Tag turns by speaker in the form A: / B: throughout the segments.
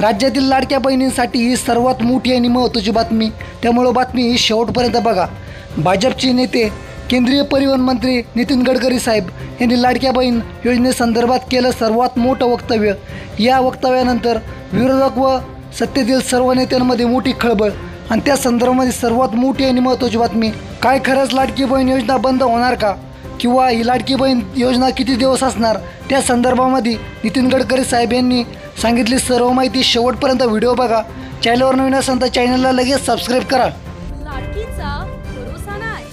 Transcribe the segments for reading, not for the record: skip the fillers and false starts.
A: राज्यातील लाडक्या बहिणींसाठी ही सर्वात मोठी आणि महत्त्वाची बातमी, त्यामुळे बातमी शेवटपर्यंत बघा। भाजपचे नेते केंद्रीय परिवहन मंत्री नितीन गडकरी साहेब यांनी लाडक्या बहीण योजनेसंदर्भात केलं सर्वात मोठं वक्तव्य। या वक्तव्यानंतर विरोधक व सत्तेतील सर्व नेत्यांमध्ये मोठी खळबळ आणि त्या संदर्भामध्ये सर्वात मोठी आणि महत्त्वाची बातमी, काय खरंच लाडकी बहीण योजना बंद होणार का किंवा ही लाडकी बहीण योजना किती दिवस असणार, त्या संदर्भामध्ये नितीन गडकरी साहेब यांनी सांगितली सर्व माहिती। शेवटपर्यंत व्हिडिओ बघा। चॅनलवर नवीन असाल तर चॅनलला लगेच सबस्क्राइब करा।
B: लाडकीचा भरोसा नाही।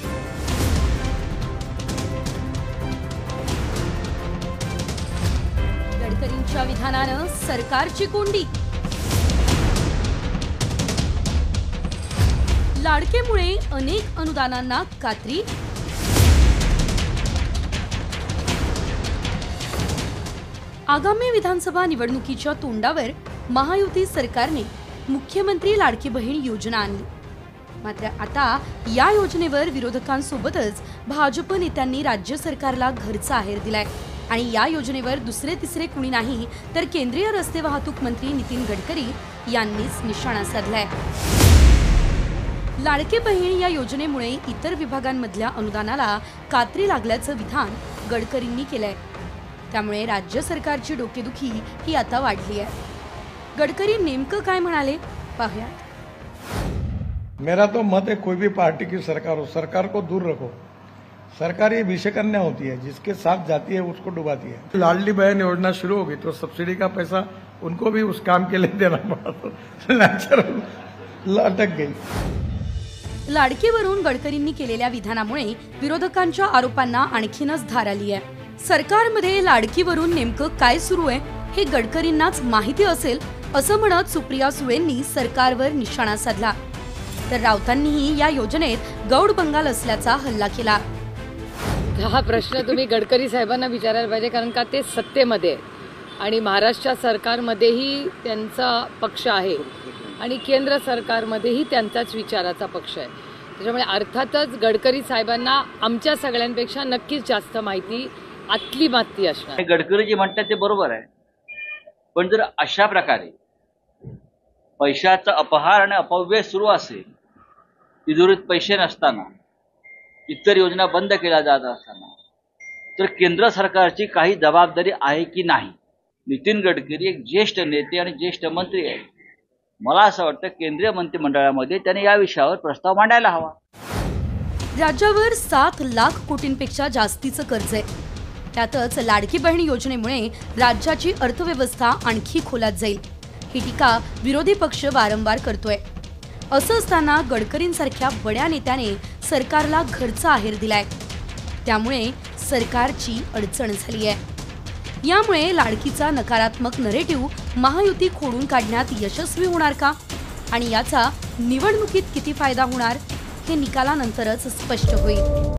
B: गडकरींच्या विधानानं सरकारची कोंडी। लाडकेमुळे अनेक अनुदानांना कात्री। आगामी विधानसभा निवडणुकीच्या तोंडावर महायुती सरकारने मुख्यमंत्री लाडकी बहीण योजना आणली। मात्र आता या योजनेवर विरोधकांसोबतच भाजप नेत्यांनी राज्य सरकारला घरचा आहेर दिलाय आणि या योजनेवर दुसरे तिसरे कुणी नाही तर केंद्रीय रस्ते वाहतूक मंत्री नितीन गडकरी यांनीच निशाणा साधलाय। लाडकी बहीण या योजनेमुळे इतर विभागांमधल्या अनुदानाला कात्री लागल्याचं विधान गडकरींनी केलंय। त्यामुळे राज्य सरकारची डोकेदुखी ही आता वाढली आहे। गडकरी नेमकं काय म्हणाले पाहूया।
C: मेरा तो मत है, कोई भी पार्टी की सरकार हो, सरकार को दूर रखो। सरकार ये विषकन्या होती है, जिसके साथ जाती है उसको डुबाती है। लाडली बहन योजना शुरू होगी तो सब्सिडी का पैसा उनको भी उस काम के लिए देना पड़ा, तो अटक गई।
B: लाडकीवरून गडकरींनी केलेल्या विधानामुळे विरोधकांच्या आरोपांना आणखीनच धार आली आहे। सरकारमध्ये लाडकीवरून नेमकं काय सुरू आहे हे गडकरींनाच माहिती असेल असं म्हणत सुप्रिया सुळेंनी सरकारवर निशाणा साधला, तर राऊतांनीही या योजनेत गौड बंगाल असल्याचा हल्ला केला।
D: हा प्रश्न तुम्ही गडकरी साहेबांना विचारायला पाहिजे, कारण का ते सत्तेमध्ये आणि महाराष्ट्र सरकारमध्येही त्यांचा पक्ष आहे आणि केंद्र सरकारमध्येही त्यांचाच विचाराचा पक्ष आहे। त्याच्यामुळे अर्थातच गडकरी साहेबांना आमच्या सगळ्यांपेक्षा नक्कीच जास्त माहिती आतली माती असणार।
E: गडकरी जे म्हणतात ते बरोबर आहे, पण जर अशा प्रकारे पैशाचा अपहार आणि अपव्यय सुरू असेल, तिजोरीत पैसे नसताना, इतर योजना बंद केल्या जात असताना, तर केंद्र सरकारची काही जबाबदारी आहे की नाही। नितीन गडकरी एक ज्येष्ठ नेते आणि ज्येष्ठ मंत्री आहेत। मला असं वाटतं केंद्रीय मंत्रिमंडळामध्ये त्याने या विषयावर प्रस्ताव मांडायला हवा।
B: राज्यावर 7 लाख कोटींपेक्षा जास्तीचं कर्ज आहे। त्यातच लाडकी बहीण योजनेमुळे राज्याची अर्थव्यवस्था आणखी खोलात जाईल, ही टीका विरोधी पक्ष वारंवार करतोय। असं असताना गडकरींसारख्या बड्या नेत्याने सरकारला घरचा आहेर दिलाय, त्यामुळे सरकारची अडचण झाली आहे। यामुळे लाडकीचा नकारात्मक नरेटिव्ह महायुती खोडून काढण्यात यशस्वी होणार का आणि याचा निवडणुकीत किती फायदा होणार हे निकालानंतरच स्पष्ट होईल।